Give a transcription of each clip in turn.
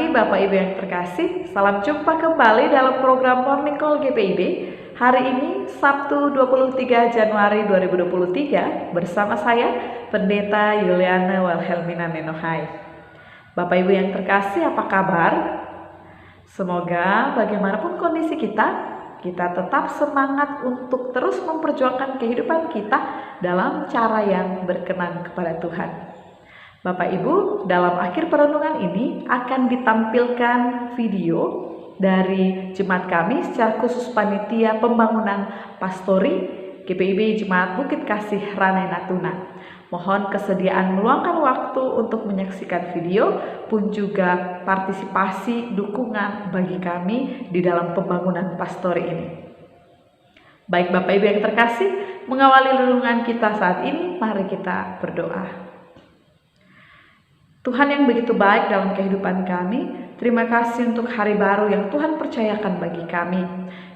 pagi Bapak Ibu yang terkasih, salam jumpa kembali dalam program Morning Call GPIB. Hari ini Sabtu 23 Januari 2023 bersama saya Pendeta Yuliana Wilhelmina Nenohai. Bapak Ibu yang terkasih, apa kabar? Semoga bagaimanapun kondisi kita tetap semangat untuk terus memperjuangkan kehidupan kita dalam cara yang berkenan kepada Tuhan. Bapak Ibu, dalam akhir perenungan ini akan ditampilkan video dari jemaat kami secara khusus panitia pembangunan pastori GPIB Jemaat Bukit Kasih Ranai Natuna. Mohon kesediaan meluangkan waktu untuk menyaksikan video pun juga partisipasi dukungan bagi kami di dalam pembangunan pastori ini. Baik Bapak Ibu yang terkasih, mengawali renungan kita saat ini, mari kita berdoa. Tuhan yang begitu baik dalam kehidupan kami, terima kasih untuk hari baru yang Tuhan percayakan bagi kami.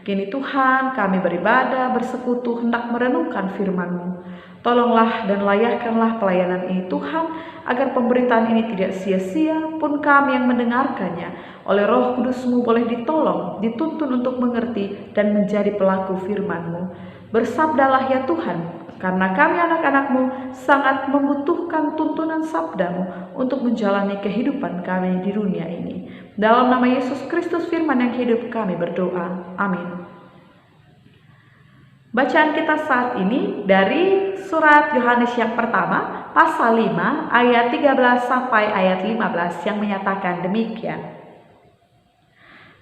Kini Tuhan, kami beribadah, bersekutu, hendak merenungkan firman-Mu. Tolonglah dan layakkanlah pelayanan ini Tuhan, agar pemberitaan ini tidak sia-sia, pun kami yang mendengarkannya oleh Roh Kudus-Mu boleh ditolong, dituntun untuk mengerti dan menjadi pelaku firman-Mu. Bersabdalah ya Tuhan, karena kami anak-anak-Mu sangat membutuhkan tuntunan sabda-Mu untuk menjalani kehidupan kami di dunia ini. Dalam nama Yesus Kristus firman yang hidup kami berdoa. Amin. Bacaan kita saat ini dari surat Yohanes yang pertama, pasal 5, ayat 13 sampai ayat 15 yang menyatakan demikian.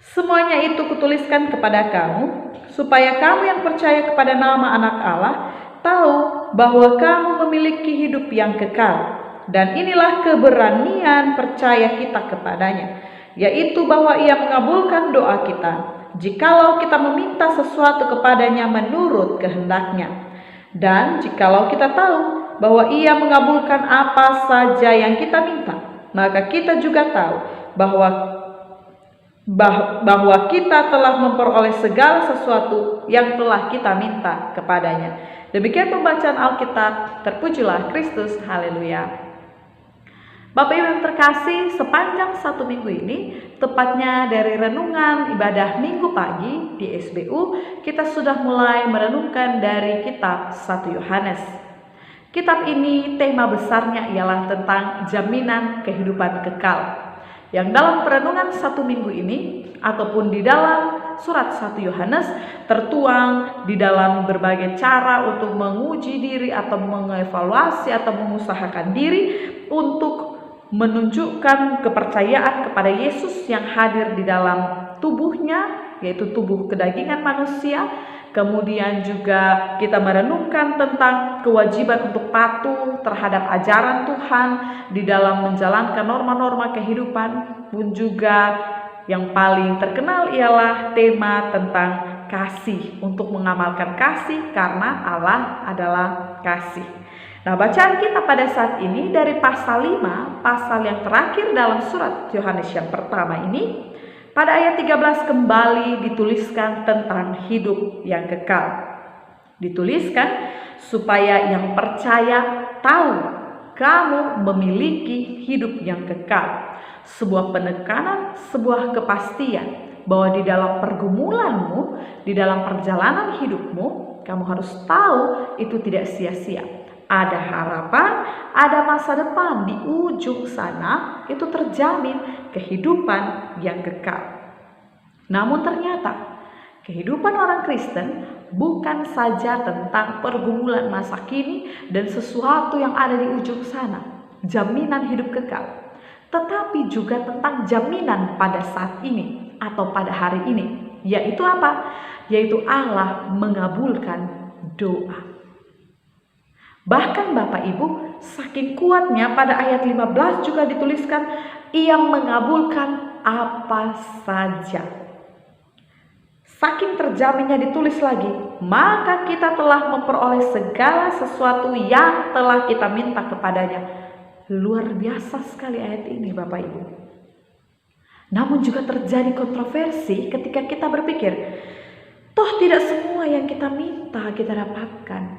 Semuanya itu kutuliskan kepada kamu, supaya kamu yang percaya kepada nama Anak Allah tahu bahwa kamu memiliki hidup yang kekal. Dan inilah keberanian percaya kita kepadanya, yaitu bahwa Ia mengabulkan doa kita, jikalau kita meminta sesuatu kepadanya menurut kehendak-Nya. Dan jikalau kita tahu bahwa Ia mengabulkan apa saja yang kita minta, maka kita juga tahu bahwa kita telah memperoleh segala sesuatu yang telah kita minta kepadanya. Demikian pembacaan Alkitab, terpujilah Kristus, haleluya. Bapak Ibu yang terkasih, sepanjang satu minggu ini, tepatnya dari renungan ibadah minggu pagi di SBU, kita sudah mulai merenungkan dari kitab 1 Yohanes. Kitab ini tema besarnya ialah tentang jaminan kehidupan kekal. Yang dalam perenungan satu minggu ini ataupun di dalam surat 1 Yohanes tertuang di dalam berbagai cara untuk menguji diri atau mengevaluasi atau mengusahakan diri untuk menunjukkan kepercayaan kepada Yesus yang hadir di dalam tubuhnya, yaitu tubuh kedagingan manusia. Kemudian juga kita merenungkan tentang kewajiban untuk patuh terhadap ajaran Tuhan di dalam menjalankan norma-norma kehidupan, pun juga yang paling terkenal ialah tema tentang kasih, untuk mengamalkan kasih karena Allah adalah kasih. Nah, bacaan kita pada saat ini dari pasal 5, pasal yang terakhir dalam surat Yohanes yang pertama ini. Pada ayat 13 kembali dituliskan tentang hidup yang kekal. Dituliskan supaya yang percaya tahu kamu memiliki hidup yang kekal. Sebuah penekanan, sebuah kepastian bahwa di dalam pergumulanmu, di dalam perjalanan hidupmu, kamu harus tahu itu tidak sia-sia. Ada harapan, ada masa depan di ujung sana, itu terjamin kehidupan yang kekal. Namun ternyata kehidupan orang Kristen bukan saja tentang pergumulan masa kini dan sesuatu yang ada di ujung sana, jaminan hidup kekal, tetapi juga tentang jaminan pada saat ini atau pada hari ini, yaitu apa? Yaitu Allah mengabulkan doa. Bahkan Bapak Ibu, saking kuatnya pada ayat 15 juga dituliskan Ia mengabulkan apa saja. Saking terjaminnya ditulis lagi, maka kita telah memperoleh segala sesuatu yang telah kita minta kepadanya. Luar biasa sekali ayat ini Bapak Ibu. Namun juga terjadi kontroversi ketika kita berpikir, toh tidak semua yang kita minta kita dapatkan.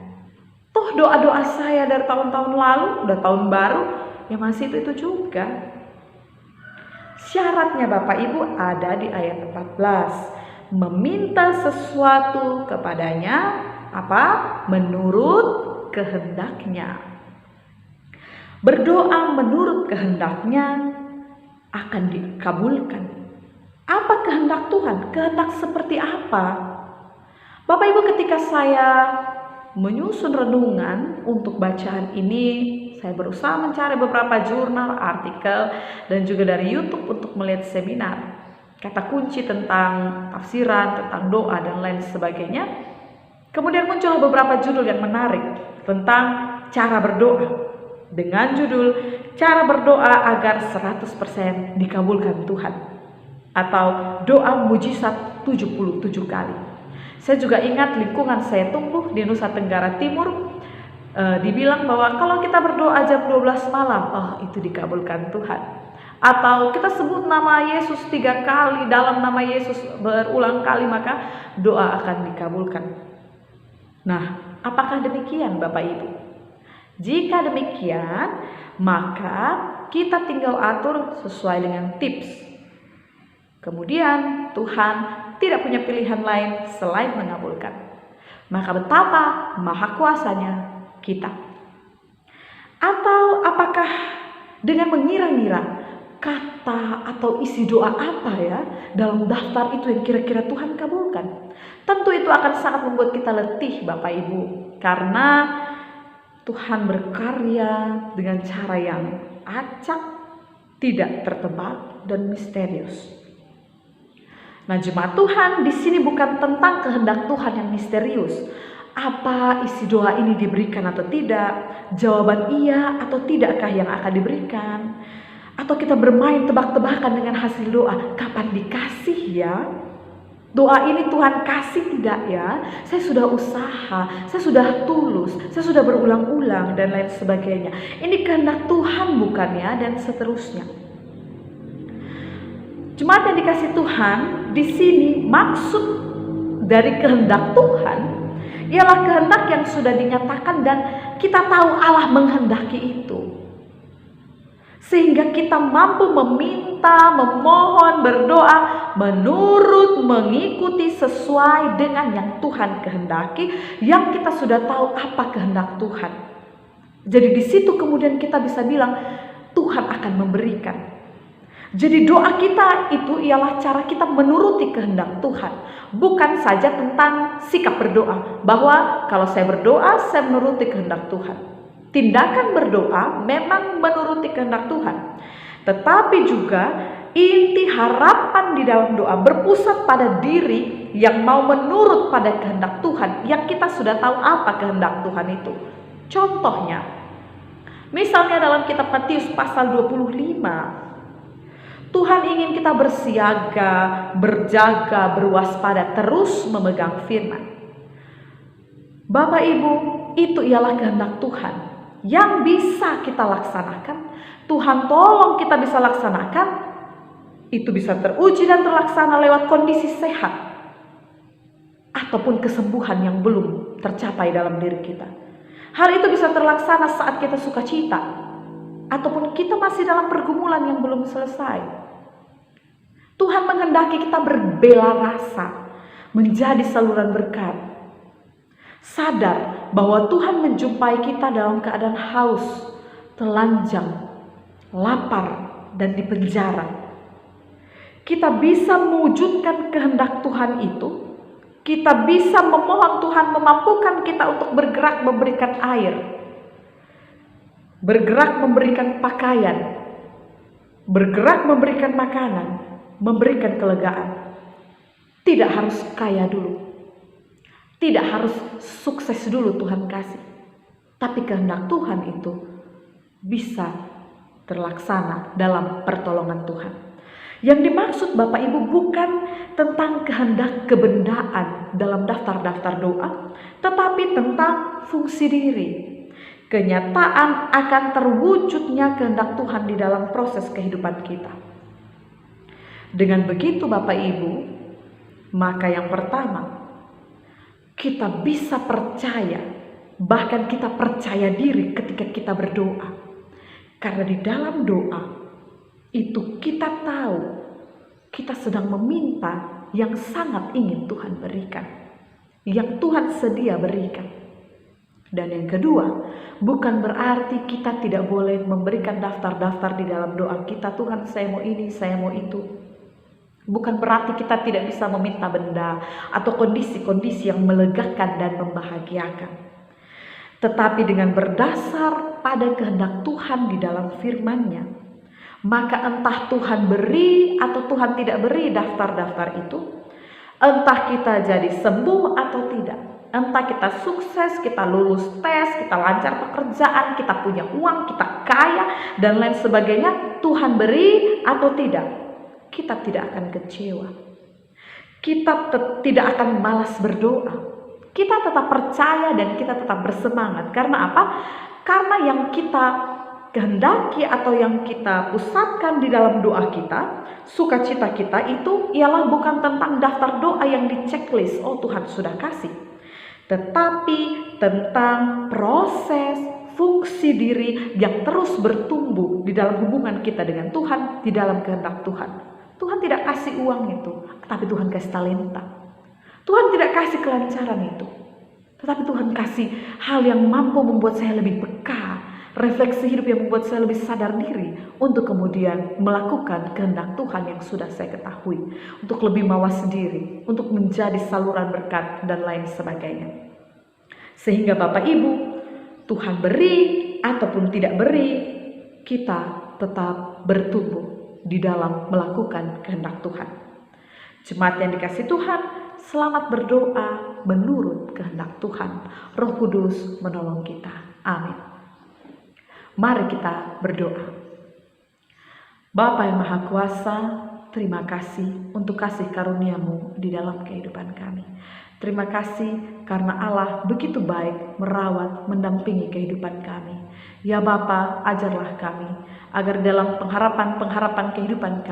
Toh doa-doa saya dari tahun-tahun lalu, udah tahun baru, ya masih itu juga. Syaratnya Bapak Ibu ada di ayat 14. Meminta sesuatu kepadanya apa? Menurut kehendaknya. Berdoa menurut kehendaknya akan dikabulkan. Apa kehendak Tuhan? Kehendak seperti apa? Bapak Ibu, ketika saya menyusun renungan untuk bacaan ini, saya berusaha mencari beberapa jurnal, artikel, dan juga dari YouTube untuk melihat seminar, kata kunci tentang tafsiran, tentang doa, dan lain sebagainya. Kemudian muncul beberapa judul yang menarik tentang cara berdoa. Dengan judul, cara berdoa agar 100% dikabulkan Tuhan. Atau doa mujizat 77 kali. Saya juga ingat lingkungan saya tumbuh di Nusa Tenggara Timur, dibilang bahwa kalau kita berdoa jam 12 malam, itu dikabulkan Tuhan. Atau kita sebut nama Yesus 3 kali, dalam nama Yesus berulang kali, maka doa akan dikabulkan. Nah, apakah demikian Bapak Ibu? Jika demikian, maka kita tinggal atur sesuai dengan tips. Kemudian Tuhan tidak punya pilihan lain selain mengabulkan. Maka betapa maha kuasanya kita. Atau apakah dengan mengira-ngira kata atau isi doa apa ya dalam daftar itu yang kira-kira Tuhan kabulkan? Tentu itu akan sangat membuat kita letih Bapak Ibu, karena Tuhan berkarya dengan cara yang acak, tidak tertebak, dan misterius. Nah, jemaat Tuhan, di sini bukan tentang kehendak Tuhan yang misterius. Apa isi doa ini diberikan atau tidak? Jawaban iya atau tidakkah yang akan diberikan? Atau kita bermain tebak-tebakan dengan hasil doa, kapan dikasih ya? Doa ini Tuhan kasih tidak ya? Saya sudah usaha, saya sudah tulus, saya sudah berulang-ulang, dan lain sebagainya. Ini kehendak Tuhan bukan ya? Dan seterusnya. Jemaat yang dikasih Tuhan, di sini maksud dari kehendak Tuhan ialah kehendak yang sudah dinyatakan dan kita tahu Allah menghendaki itu. Sehingga kita mampu meminta, memohon, berdoa menurut, mengikuti sesuai dengan yang Tuhan kehendaki, yang kita sudah tahu apa kehendak Tuhan. Jadi di situ kemudian kita bisa bilang Tuhan akan memberikan. Jadi doa kita itu ialah cara kita menuruti kehendak Tuhan. Bukan saja tentang sikap berdoa, bahwa kalau saya berdoa saya menuruti kehendak Tuhan. Tindakan berdoa memang menuruti kehendak Tuhan, tetapi juga inti harapan di dalam doa berpusat pada diri yang mau menurut pada kehendak Tuhan, yang kita sudah tahu apa kehendak Tuhan itu. Contohnya, misalnya dalam kitab Matius pasal 25, Tuhan ingin kita bersiaga, berjaga, berwaspada, terus memegang firman. Bapak Ibu, itu ialah kehendak Tuhan yang bisa kita laksanakan. Tuhan tolong kita bisa laksanakan. Itu bisa teruji dan terlaksana lewat kondisi sehat ataupun kesembuhan yang belum tercapai dalam diri kita. Hal itu bisa terlaksana saat kita sukacita ataupun kita masih dalam pergumulan yang belum selesai. Tuhan menghendaki kita berbela rasa, menjadi saluran berkat. Sadar bahwa Tuhan menjumpai kita dalam keadaan haus, telanjang, lapar, dan di penjara. Kita bisa mewujudkan kehendak Tuhan itu. Kita bisa memohon Tuhan memampukan kita untuk bergerak memberikan air, bergerak memberikan pakaian, bergerak memberikan makanan, memberikan kelegaan. Tidak harus kaya dulu. Tidak harus sukses dulu Tuhan kasih. Tapi kehendak Tuhan itu bisa terlaksana dalam pertolongan Tuhan. Yang dimaksud Bapak Ibu bukan tentang kehendak kebendaan dalam daftar-daftar doa, tetapi tentang fungsi diri. Kenyataan akan terwujudnya kehendak Tuhan di dalam proses kehidupan kita. Dengan begitu Bapak Ibu, maka yang pertama, kita bisa percaya, bahkan kita percaya diri ketika kita berdoa. Karena di dalam doa, itu kita tahu kita sedang meminta yang sangat ingin Tuhan berikan, yang Tuhan sedia berikan. Dan yang kedua, bukan berarti kita tidak boleh memberikan daftar-daftar di dalam doa kita, Tuhan saya mau ini, saya mau itu. Bukan berarti kita tidak bisa meminta benda atau kondisi-kondisi yang melegakan dan membahagiakan. Tetapi dengan berdasar pada kehendak Tuhan di dalam firman-Nya, maka entah Tuhan beri atau Tuhan tidak beri daftar-daftar itu, entah kita jadi sembuh atau tidak, entah kita sukses, kita lulus tes, kita lancar pekerjaan, kita punya uang, kita kaya, dan lain sebagainya, Tuhan beri atau tidak, kita tidak akan kecewa. Kita tidak akan malas berdoa. Kita tetap percaya dan kita tetap bersemangat. Karena apa? Karena yang kita kehendaki atau yang kita pusatkan di dalam doa kita, sukacita kita itu ialah bukan tentang daftar doa yang di checklist, oh Tuhan sudah kasih, tetapi tentang proses fungsi diri yang terus bertumbuh di dalam hubungan kita dengan Tuhan, di dalam kehendak Tuhan. Tuhan tidak kasih uang itu, tapi Tuhan kasih talenta. Tuhan tidak kasih kelancaran itu, tetapi Tuhan kasih hal yang mampu membuat saya lebih peka, refleksi hidup yang membuat saya lebih sadar diri untuk kemudian melakukan kehendak Tuhan yang sudah saya ketahui, untuk lebih mawas diri, untuk menjadi saluran berkat dan lain sebagainya. Sehingga Bapak Ibu, Tuhan beri ataupun tidak beri, kita tetap bertumbuh di dalam melakukan kehendak Tuhan. Jemaat yang dikasihi Tuhan, selamat berdoa menurut kehendak Tuhan. Roh Kudus menolong kita. Amin. Mari kita berdoa. Bapa yang Maha Kuasa, terima kasih untuk kasih karunia-Mu di dalam kehidupan kami. Terima kasih karena Allah begitu baik merawat, mendampingi kehidupan kami. Ya Bapa, ajarlah kami agar dalam pengharapan-pengharapan kehidupan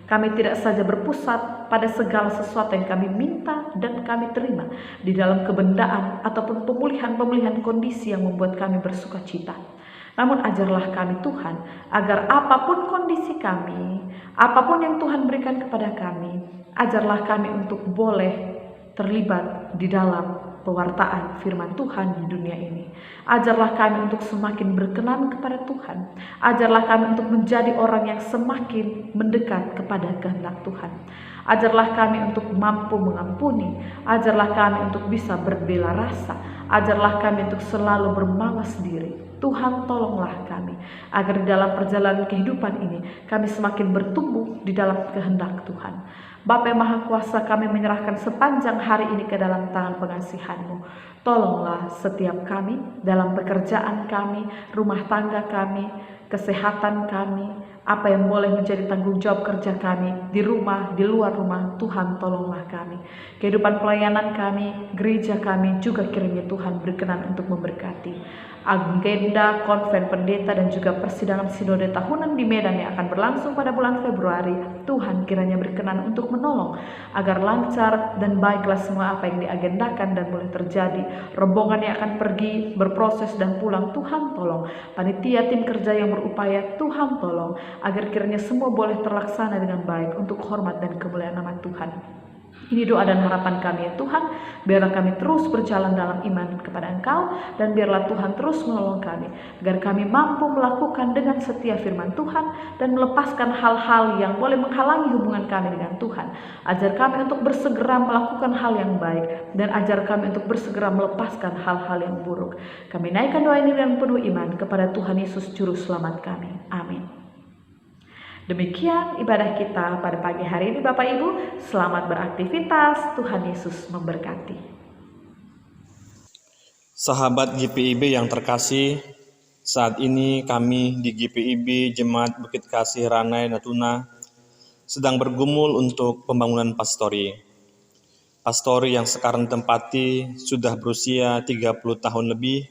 kami tidak saja berpusat pada segala sesuatu yang kami minta dan kami terima di dalam kebendaan ataupun pemulihan-pemulihan kondisi yang membuat kami bersuka cita. Namun ajarlah kami Tuhan, agar apapun kondisi kami, apapun yang Tuhan berikan kepada kami, ajarlah kami untuk boleh terlibat di dalam pewartaan firman Tuhan di dunia ini. Ajarlah kami untuk semakin berkenan kepada Tuhan. Ajarlah kami untuk menjadi orang yang semakin mendekat kepada kehendak Tuhan. Ajarlah kami untuk mampu mengampuni. Ajarlah kami untuk bisa berbela rasa. Ajarlah kami untuk selalu bermawas diri. Tuhan tolonglah kami agar di dalam perjalanan kehidupan ini kami semakin bertumbuh di dalam kehendak Tuhan. Bapa yang Maha Kuasa, kami menyerahkan sepanjang hari ini ke dalam tangan pengasihan-Mu. Tolonglah setiap kami dalam pekerjaan kami, rumah tangga kami, kesehatan kami, apa yang boleh menjadi tanggung jawab kerja kami di rumah, di luar rumah. Tuhan tolonglah kami. Kehidupan pelayanan kami, gereja kami juga kiranya Tuhan berkenan untuk memberkati. Agenda konven pendeta dan juga persidangan sinode tahunan di Medan yang akan berlangsung pada bulan Februari, Tuhan kiranya berkenan untuk menolong agar lancar dan baiklah semua apa yang diagendakan dan boleh terjadi. Rombongan yang akan pergi, berproses dan pulang, Tuhan tolong. Panitia tim kerja yang berupaya, Tuhan tolong agar kiranya semua boleh terlaksana dengan baik untuk hormat dan kemuliaan nama Tuhan. Ini doa dan harapan kami ya Tuhan, biarlah kami terus berjalan dalam iman kepada Engkau, dan biarlah Tuhan terus menolong kami, agar kami mampu melakukan dengan setia firman Tuhan, dan melepaskan hal-hal yang boleh menghalangi hubungan kami dengan Tuhan. Ajar kami untuk bersegera melakukan hal yang baik, dan ajar kami untuk bersegera melepaskan hal-hal yang buruk. Kami naikkan doa ini dengan penuh iman kepada Tuhan Yesus Juru Selamat kami. Amin. Demikian ibadah kita pada pagi hari ini Bapak Ibu. Selamat beraktivitas, Tuhan Yesus memberkati. Sahabat GPIB yang terkasih, saat ini kami di GPIB Jemaat Bukit Kasih Ranai Natuna sedang bergumul untuk pembangunan pastori. Pastori yang sekarang tempati sudah berusia 30 tahun lebih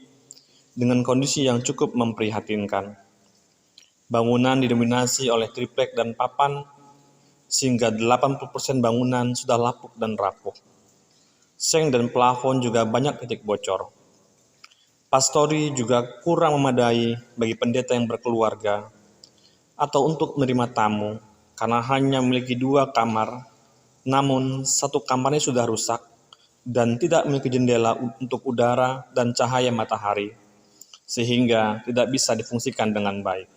dengan kondisi yang cukup memprihatinkan. Bangunan didominasi oleh triplek dan papan, sehingga 80% bangunan sudah lapuk dan rapuh. Seng dan plafon juga banyak titik bocor. Pastori juga kurang memadai bagi pendeta yang berkeluarga. atau untuk menerima tamu, karena hanya memiliki 2 kamar, namun satu kamarnya sudah rusak dan tidak memiliki jendela untuk udara dan cahaya matahari, sehingga tidak bisa difungsikan dengan baik.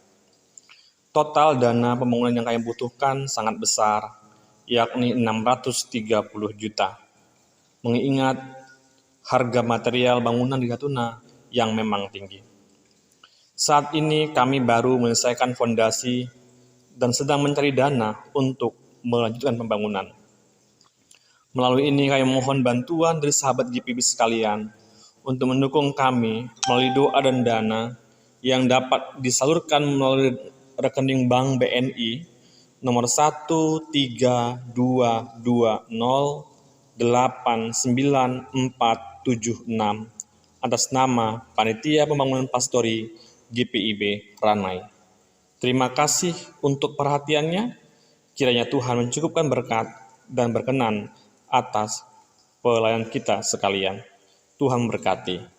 Total dana pembangunan yang kami butuhkan sangat besar, yakni 630 juta. Mengingat harga material bangunan di Natuna yang memang tinggi. Saat ini kami baru menyelesaikan fondasi dan sedang mencari dana untuk melanjutkan pembangunan. Melalui ini kami mohon bantuan dari sahabat GPIB sekalian untuk mendukung kami melalui doa dan dana yang dapat disalurkan melalui rekening Bank BNI nomor 13220894476 atas nama Panitia Pembangunan Pastori GPIB Ranai. Terima kasih untuk perhatiannya. Kiranya Tuhan mencukupkan berkat dan berkenan atas pelayan kita sekalian. Tuhan memberkati.